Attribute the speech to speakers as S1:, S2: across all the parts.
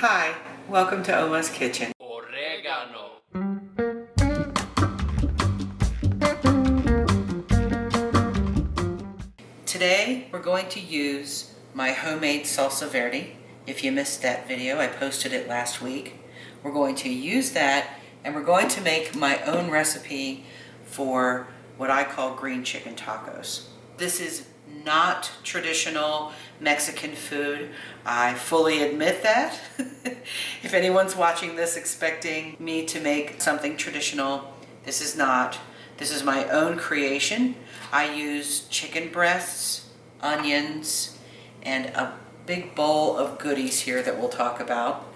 S1: Hi, welcome to Oma's Kitchen.
S2: Oregano.
S1: Today we're going to use my homemade Salsa Verde. If you missed that video, I posted it last week. We're going to use that and we're going to make my own recipe for what I call green chicken tacos. This is not traditional Mexican food. I fully admit that. If anyone's watching this expecting me to make something traditional, this is not. This is my own creation. I use chicken breasts, onions, and a big bowl of goodies here that we'll talk about,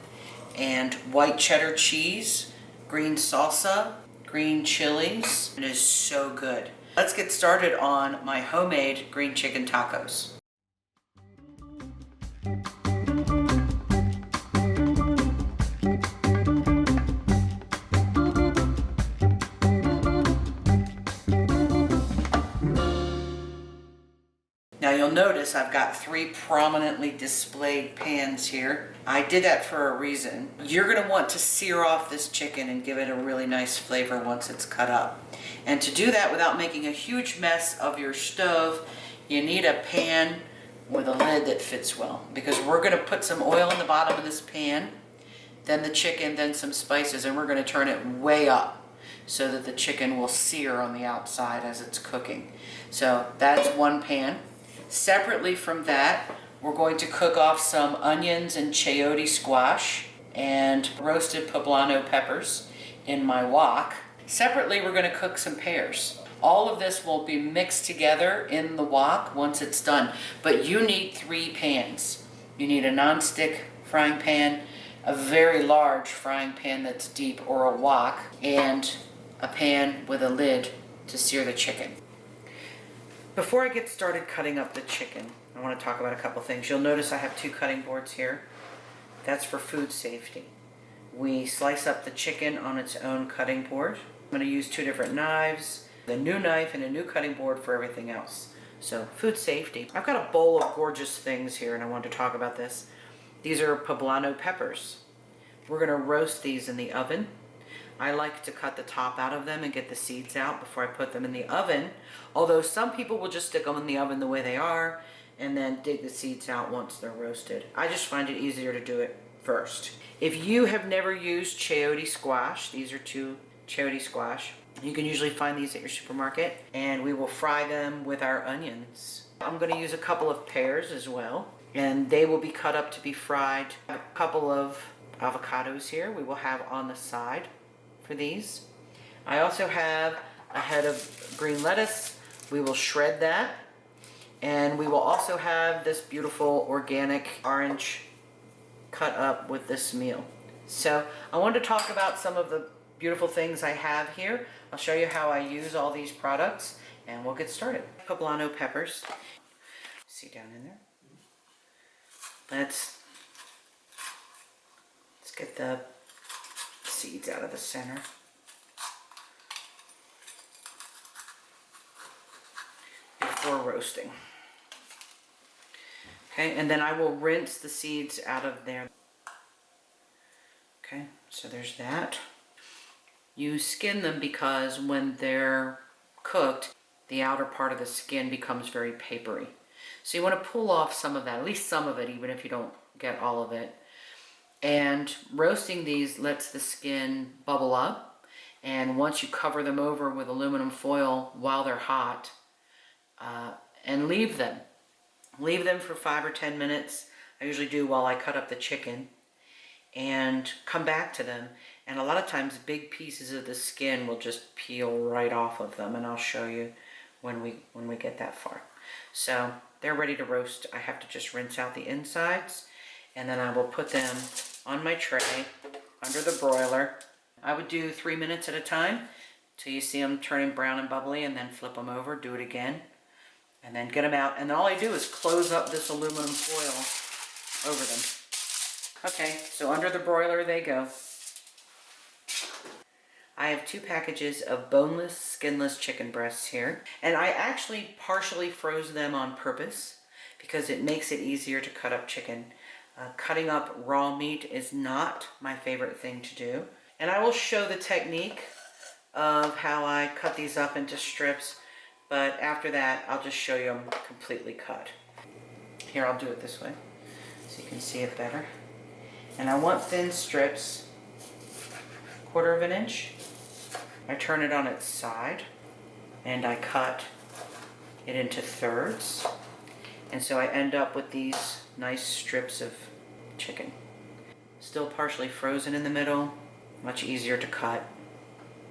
S1: and white cheddar cheese, green salsa, green chilies. It is so good. Let's get started on my homemade green chicken tacos. Now you'll notice I've got 3 prominently displayed pans here. I did that for a reason. You're going to want to sear off this chicken and give it a really nice flavor once it's cut up. And to do that without making a huge mess of your stove, you need a pan with a lid that fits well. Because we're going to put some oil in the bottom of this pan, then the chicken, then some spices, and we're going to turn it way up so that the chicken will sear on the outside as it's cooking. So that's one pan. Separately from that, we're going to cook off some onions and chayote squash and roasted poblano peppers in my wok. Separately, we're going to cook some pears. All of this will be mixed together in the wok once it's done, but you need 3 pans. You need a non-stick frying pan, a very large frying pan that's deep or a wok, and a pan with a lid to sear the chicken. Before I get started cutting up the chicken, I want to talk about a couple things. You'll notice I have 2 cutting boards here. That's for food safety. We slice up the chicken on its own cutting board. I'm going to use 2 different knives, a new knife and a new cutting board for everything else. So food safety. I've got a bowl of gorgeous things here and I wanted to talk about this. These are Poblano peppers. We're going to roast these in the oven. I like to cut the top out of them and get the seeds out before I put them in the oven. Although some people will just stick them in the oven the way they are and then dig the seeds out once they're roasted. I just find it easier to do it first. If you have never used Chayote Squash, these are 2 Chayote Squash. You can usually find these at your supermarket, and we will fry them with our onions. I'm going to use a couple of pears as well, and they will be cut up to be fried. A couple of avocados here we will have on the side for these. I also have a head of green lettuce. We will shred that. And we will also have this beautiful organic orange cut up with this meal. So I wanted to talk about some of the beautiful things I have here. I'll show you how I use all these products and we'll get started. Poblano peppers. See down in there? Let's get the seeds out of the center. Before roasting. Okay, and then I will rinse the seeds out of there. Okay, so there's that. You skin them because when they're cooked, the outer part of the skin becomes very papery. So you want to pull off some of that, at least some of it, even if you don't get all of it. And roasting these lets the skin bubble up. And once you cover them over with aluminum foil while they're hot, and leave them for 5 or 10 minutes. I usually do while I cut up the chicken, and come back to them. And a lot of times big pieces of the skin will just peel right off of them, and I'll show you when we get that far. So they're ready to roast. I have to just rinse out the insides, and then I will put them on my tray under the broiler. I would do 3 minutes at a time till you see them turning brown and bubbly, and then flip them over, do it again, and then get them out. And then all I do is close up this aluminum foil over them. Okay, so under the broiler they go. I have 2 packages of boneless, skinless chicken breasts here. And I actually partially froze them on purpose because it makes it easier to cut up chicken. Cutting up raw meat is not my favorite thing to do. And I will show the technique of how I cut these up into strips, but after that I'll just show you them completely cut. Here, I'll do it this way so you can see it better. And I want thin strips, 1/4 of an inch. I turn it on its side and I cut it into thirds. And so I end up with these nice strips of chicken. Still partially frozen in the middle, much easier to cut.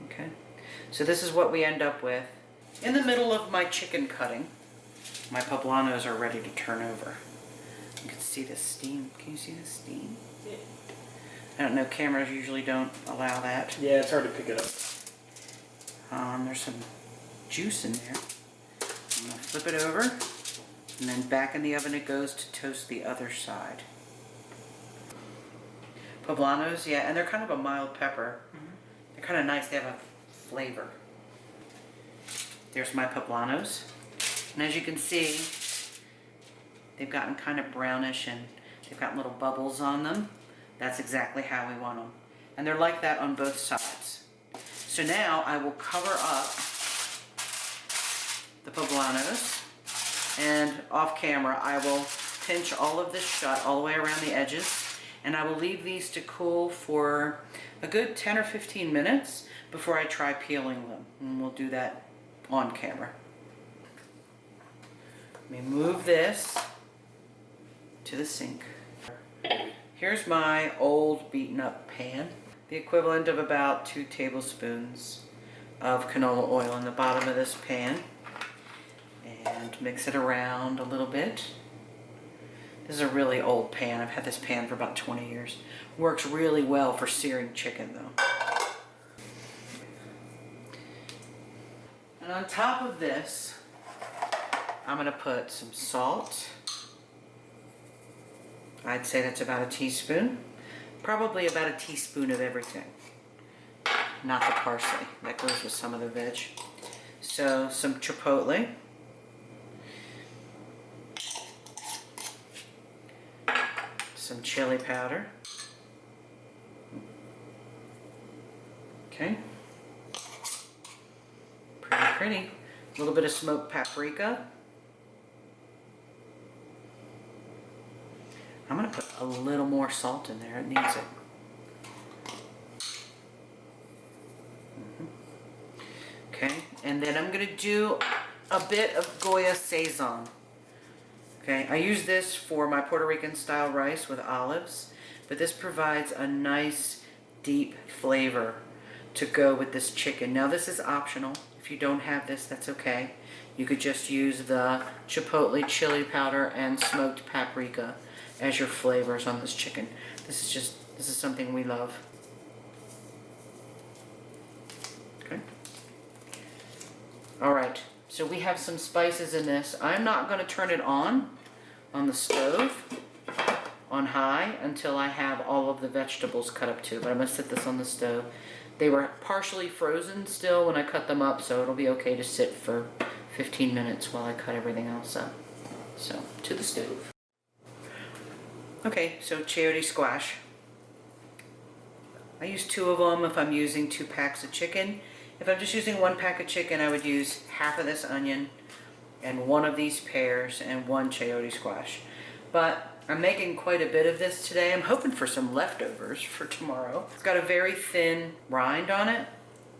S1: Okay, so this is what we end up with. In the middle of my chicken cutting, my poblanos are ready to turn over. You can see the steam. Can you see the steam? Yeah. I don't know, cameras usually don't allow that.
S2: Yeah, it's hard to pick it up.
S1: There's some juice in there. I'm gonna flip it over, and then back in the oven it goes to toast the other side. Poblanos, yeah, and they're kind of a mild pepper. They're kind of nice, they have a flavor. There's my poblanos. And as you can see, they've gotten kind of brownish and they've got little bubbles on them. That's exactly how we want them. And they're like that on both sides. So now I will cover up the poblanos, and off camera I will pinch all of this shut all the way around the edges, and I will leave these to cool for a good 10 or 15 minutes before I try peeling them. And we'll do that on camera. Let me move this to the sink. Here's my old beaten up pan, the equivalent of about 2 tablespoons of canola oil in the bottom of this pan, and mix it around a little bit. This is a really old pan. I've had this pan for about 20 years. Works really well for searing chicken though. And on top of this, I'm gonna put some salt. I'd say that's about a teaspoon. Probably about a teaspoon of everything. Not the parsley, that goes with some of the veg. So some chipotle. Some chili powder. Okay. Pretty. A little bit of smoked paprika. I'm gonna put a little more salt in there, it needs it. Okay, and then I'm gonna do a bit of Goya Sazon. Okay, I use this for my Puerto Rican style rice with olives, but this provides a nice deep flavor to go with this chicken. Now this is optional. If you don't have this, that's okay. You could just use the chipotle chili powder and smoked paprika as your flavors on this chicken. This is something we love. Okay. All right, so we have some spices in this. I'm not gonna turn it on the stove on high until I have all of the vegetables cut up too, but I'm gonna set this on the stove. They were partially frozen still when I cut them up, so it'll be okay to sit for 15 minutes while I cut everything else up. So, to the stove. Okay, so Chayote Squash. I use 2 of them if I'm using 2 packs of chicken. If I'm just using 1 pack of chicken, I would use half of this onion and 1 of these pears and 1 Chayote Squash. But I'm making quite a bit of this today. I'm hoping for some leftovers for tomorrow. It's got a very thin rind on it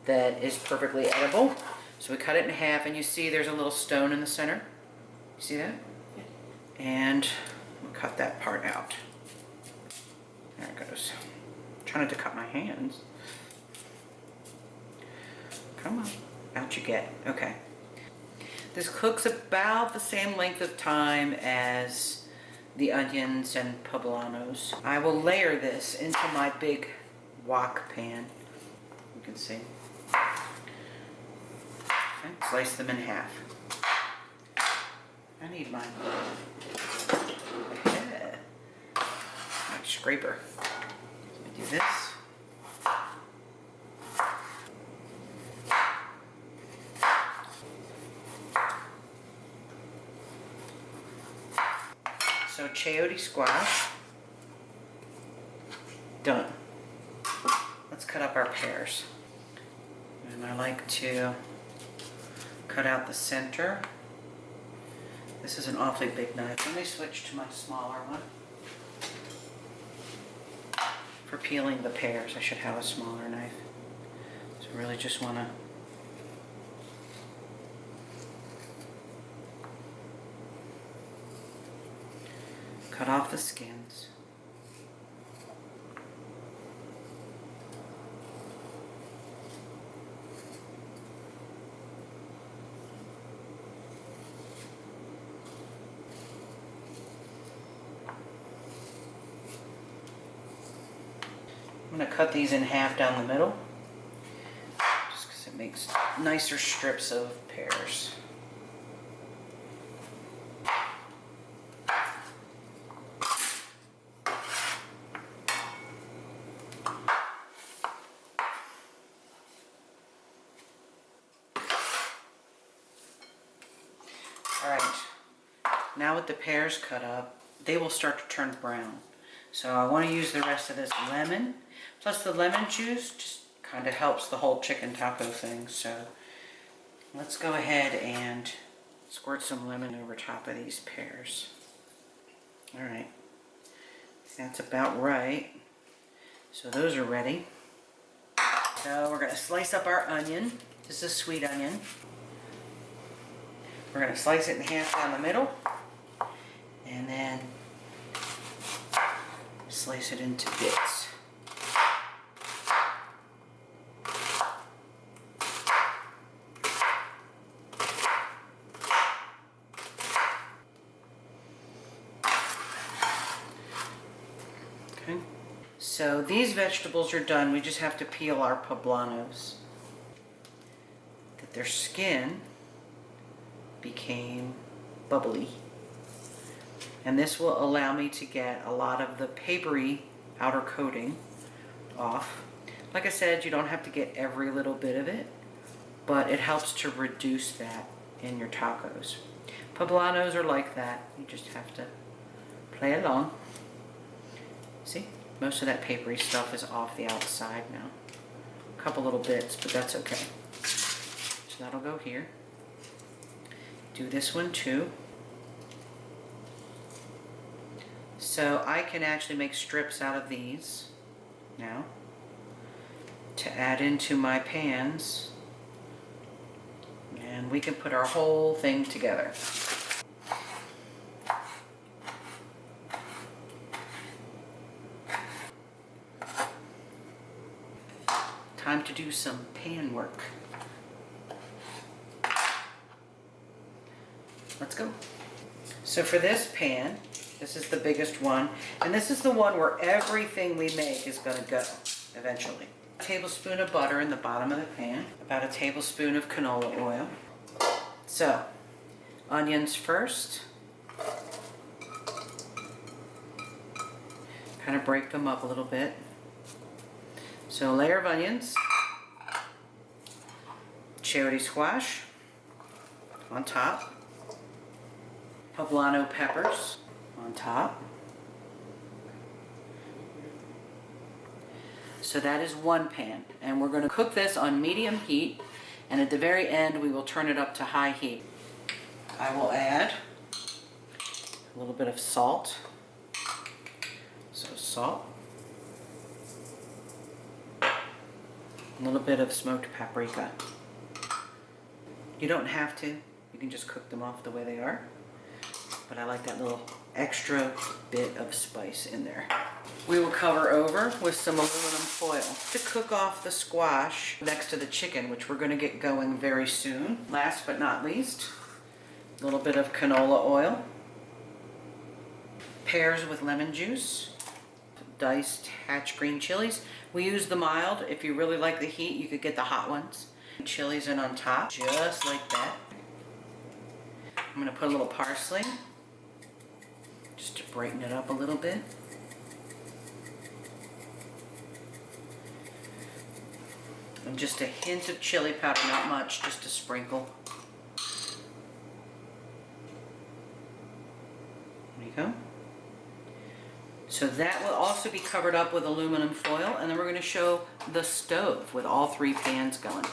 S1: that is perfectly edible. So we cut it in half, and you see there's a little stone in the center. You see that? Yeah. And we'll cut that part out. There it goes. I'm trying not to cut my hands. Come on. Out you get. Okay. This cooks about the same length of time as the onions and poblanos. I will layer this into my big wok pan. You can see. Okay, slice them in half. I need my scraper. Let me do this. So Chayote Squash, done. Let's cut up our pears. And I like to cut out the center. This is an awfully big knife. Let me switch to my smaller one. For peeling the pears, I should have a smaller knife. So I really just want to cut off the skins. I'm going to cut these in half down the middle, just because it makes nicer strips of pears. Alright, now with the pears cut up, they will start to turn brown. So I want to use the rest of this lemon, plus the lemon juice just kind of helps the whole chicken taco thing. So let's go ahead and squirt some lemon over top of these pears. Alright, that's about right. So those are ready. So we're going to slice up our onion. This is a sweet onion. We're going to slice it in half down the middle, and then slice it into bits. Okay. So these vegetables are done. We just have to peel our poblanos. That their skin became bubbly. And this will allow me to get a lot of the papery outer coating off. Like I said, you don't have to get every little bit of it, but it helps to reduce that in your tacos. Poblanos are like that. You just have to play along. See, most of that papery stuff is off the outside now. A couple little bits, but that's okay. So that'll go here. Do this one too. So I can actually make strips out of these now to add into my pans, and we can put our whole thing together. Time to do some pan work. Let's go. So for this pan, this is the biggest one, and this is the one where everything we make is going to go eventually. A tablespoon of butter in the bottom of the pan, about a tablespoon of canola oil. So, onions first. Kind of break them up a little bit. So a layer of onions, Chayote Squash on top, Poblano Peppers on top. So that is one pan, and we're going to cook this on medium heat, and at the very end we will turn it up to high heat. I will add a little bit of salt. So salt. A little bit of smoked paprika. You don't have to. You can just cook them off the way they are. But I like that little extra bit of spice in there. We will cover over with some aluminum foil to cook off the squash next to the chicken, which we're going to get going very soon. Last but not least, a little bit of canola oil, pears with lemon juice, diced hatch green chilies. We use the mild. If you really like the heat, you could get the hot ones. Chilies in on top, just like that. I'm going to put a little parsley, just to brighten it up a little bit. And just a hint of chili powder, not much, just a sprinkle. There you go. So that will also be covered up with aluminum foil, and then we're going to show the stove with all 3 pans going.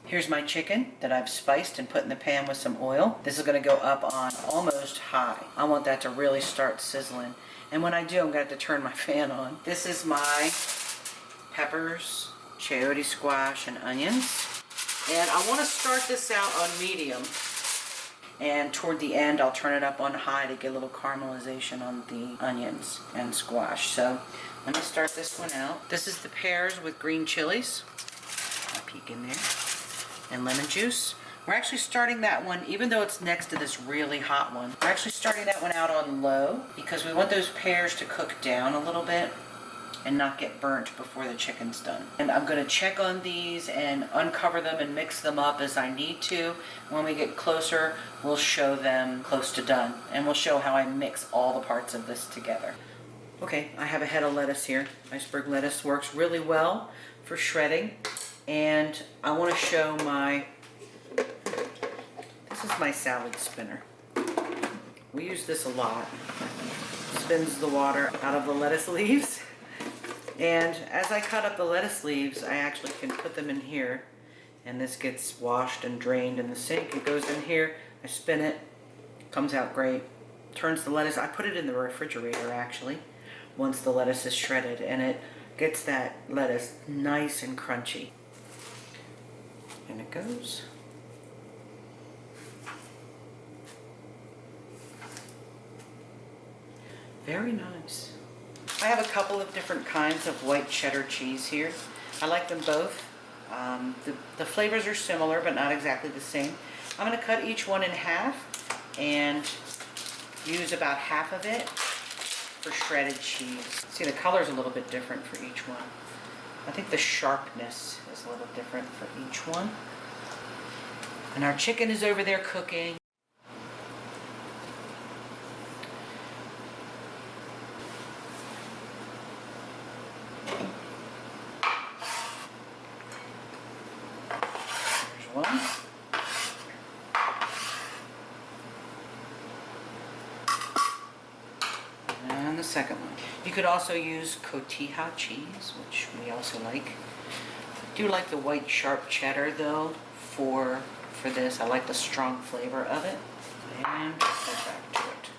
S1: Here's my chicken that I've spiced and put in the pan with some oil. This is going to go up on almost high. I want that to really start sizzling. And when I do, I'm going to have to turn my fan on. This is my peppers, chayote squash, and onions. And I want to start this out on medium. And toward the end, I'll turn it up on high to get a little caramelization on the onions and squash. So let me start this one out. This is the pears with green chilies. I'll peek in there. And lemon juice. We're actually starting that one, even though it's next to this really hot one, we're actually starting that one out on low because we want those pears to cook down a little bit and not get burnt before the chicken's done. And I'm going to check on these and uncover them and mix them up as I need to. When we get closer, we'll show them close to done, and we'll show how I mix all the parts of this together. Okay, I have a head of lettuce here. Iceberg lettuce works really well for shredding. And I want to show this is my salad spinner. We use this a lot. Spins the water out of the lettuce leaves. And as I cut up the lettuce leaves, I actually can put them in here. And this gets washed and drained in the sink. It goes in here, I spin it, comes out great. Turns the lettuce, I put it in the refrigerator actually, once the lettuce is shredded. And it gets that lettuce nice and crunchy. And it goes. Very nice. I have a couple of different kinds of white cheddar cheese here. I like them both. The flavors are similar, but not exactly the same. I'm going to cut each one in half and use about half of it for shredded cheese. See, the color's a little bit different for each one. I think the sharpness is a little different for each one. And our chicken is over there cooking. There's one. And the second one. You could also use cotija cheese, which we also like. I do like the white sharp cheddar though for this. I like the strong flavor of it. And go back to it.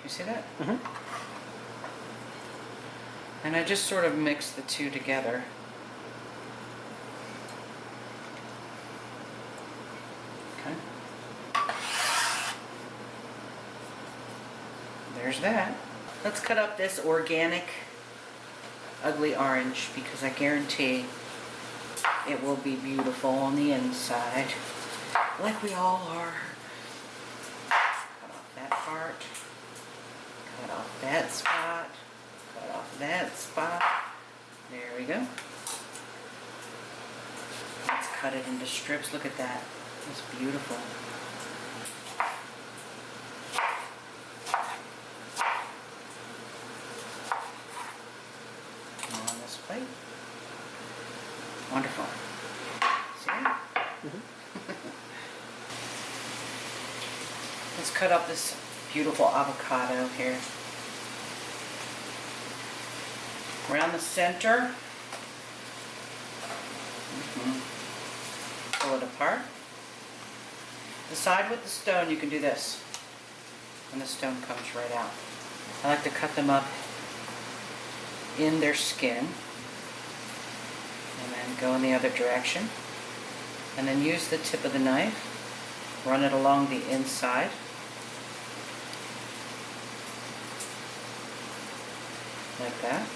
S1: You see that? Mm-hmm. And I just sort of mix the two together. Okay. There's that. Let's cut up this organic ugly orange because I guarantee it will be beautiful on the inside, like we all are. Cut off that part, cut off that spot, cut off that spot. There we go. Let's cut it into strips. Look at that. It's beautiful. On this plate. Wonderful. See that? Mm-hmm. Let's cut up this beautiful avocado here. Around the center. Pull it apart. The side with the stone, you can do this. And the stone comes right out. I like to cut them up in their skin. And then go in the other direction. And then use the tip of the knife. Run it along the inside. Like that.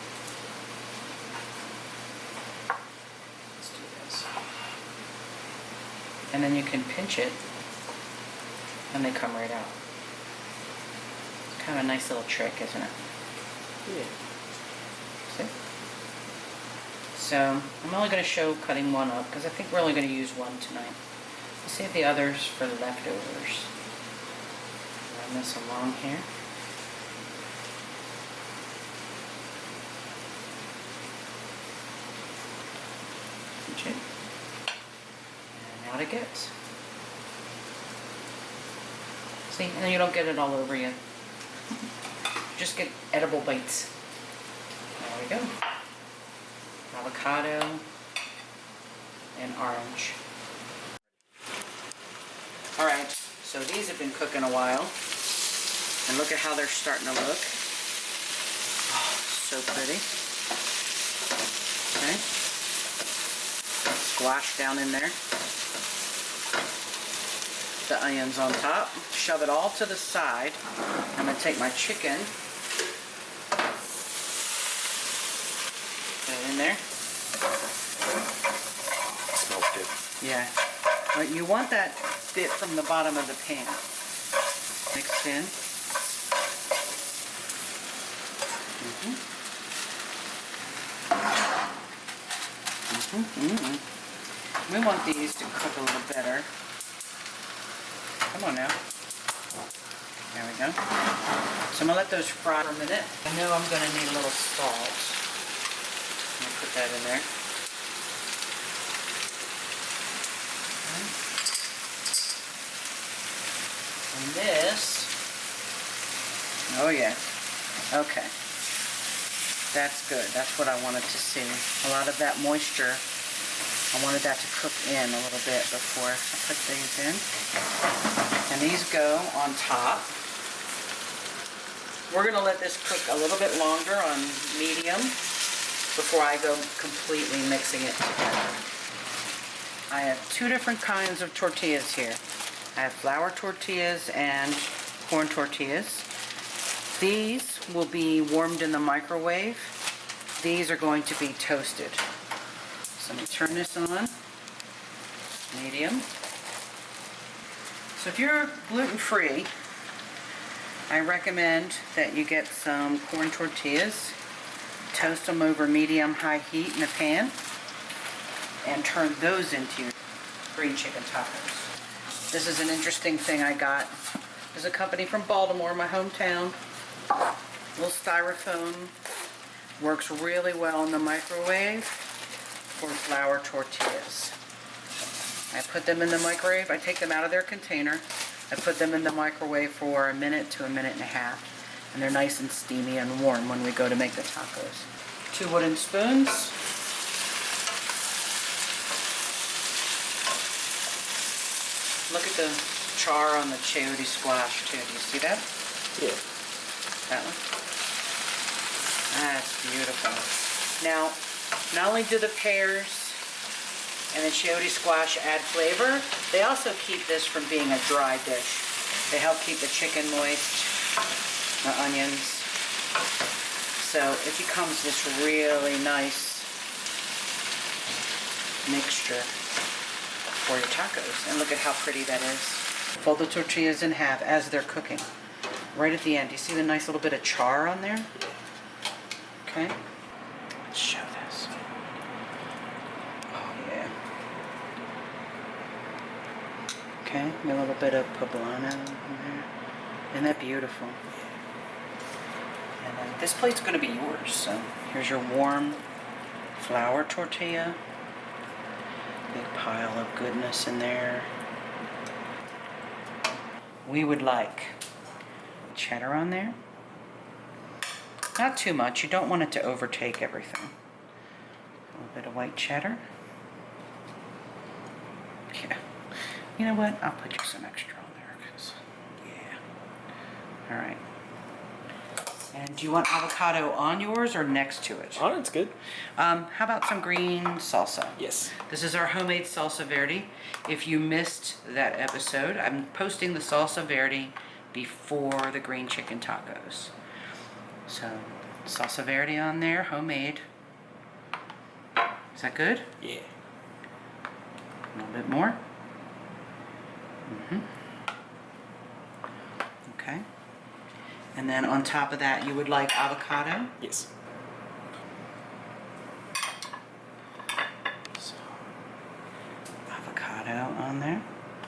S1: Let's do this. And then you can pinch it and they come right out. It's kind of a nice little trick, isn't it? Yeah. See? So I'm only going to show cutting one up because I think we're only going to use one tonight. We'll save the others for the leftovers. Run this along here. Pinch it. And out it gets. See, and you don't get it all over you. just get edible bites. There we go. Avocado and orange. All right, so these have been cooking a while. And look at how they're starting to look. Oh, so pretty. Okay. Squash down in there. The onions on top. Shove it all to the side. I'm going to take my chicken. Put it in there.
S2: Smells good.
S1: Yeah. But you want that bit from the bottom of the pan. Mixed in. We want these to cook a little better. Come on now. There we go. So I'm going to let those fry for a minute. I know I'm going to need a little salt. I'm going to put that in there. And this, oh yeah, okay. That's good. That's what I wanted to see. A lot of that moisture, I wanted that to cook in a little bit before I put these in. And these go on top. We're going to let this cook a little bit longer on medium before I go completely mixing it together. I have two different kinds of tortillas here. I have flour tortillas and corn tortillas. These will be warmed in the microwave. These are going to be toasted. So let me turn this on. Medium. So if you're gluten-free, I recommend that you get some corn tortillas, toast them over medium-high heat in a pan, and turn those into your green chicken tacos. This is an interesting thing I got. There's a company from Baltimore, my hometown. Little styrofoam. Works really well in the microwave for flour tortillas. I put them in the microwave. I take them out of their container. I put them in the microwave for a minute to a minute and a half. And they're nice and steamy and warm when we go to make the tacos. 2 wooden spoons. Look at the char on the Chayote Squash too. Do you see that?
S2: Yeah.
S1: That one? That's beautiful. Now, not only do the pears and the Chayote Squash add flavor, they also keep this from being a dry dish. They help keep the chicken moist, the onions. So it becomes this really nice mixture for your tacos. And look at how pretty that is. Fold the tortillas in half as they're cooking. Right at the end, do you see the nice little bit of char on there? Okay. Let's show this. Oh yeah. Okay, a little bit of poblano in there. Isn't that beautiful? And then this plate's gonna be yours. So here's your warm flour tortilla. Big pile of goodness in there. We would like cheddar on there. Not too much. You don't want it to overtake everything. A little bit of white cheddar. Yeah. You know what? I'll put you some extra on there. Cause, yeah. All right. And do you want avocado on yours or next to it?
S2: On it's good.
S1: How about some green salsa?
S2: Yes.
S1: This is our homemade Salsa Verde. If you missed that episode, I'm posting the Salsa Verde before the green chicken tacos. So, Salsa Verde on there, homemade. Is that good?
S2: Yeah.
S1: A little bit more. Okay. And then on top of that, you would like avocado?
S2: Yes.
S1: So, avocado on there.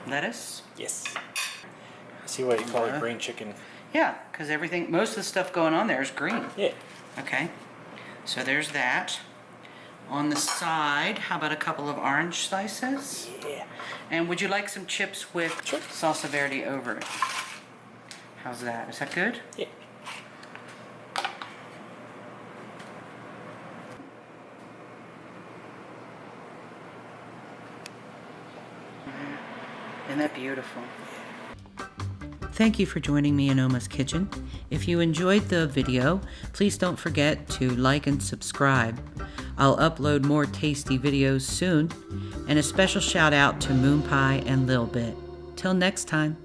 S1: Lettuce?
S2: Yes. I see why you call it green chicken.
S1: Yeah, because everything, most of the stuff going on there is green.
S2: Yeah.
S1: Okay. So there's that. On the side, how about a couple of orange slices?
S2: Yeah.
S1: And would you like some chips with
S2: Sure.
S1: Salsa Verde over it? How's that? Is that good?
S2: Yeah.
S1: Isn't that beautiful? Thank you for joining me in Oma's Kitchen. If you enjoyed the video, please don't forget to like and subscribe. I'll upload more tasty videos soon, and a special shout out to Moon Pie and Lil Bit. Till next time.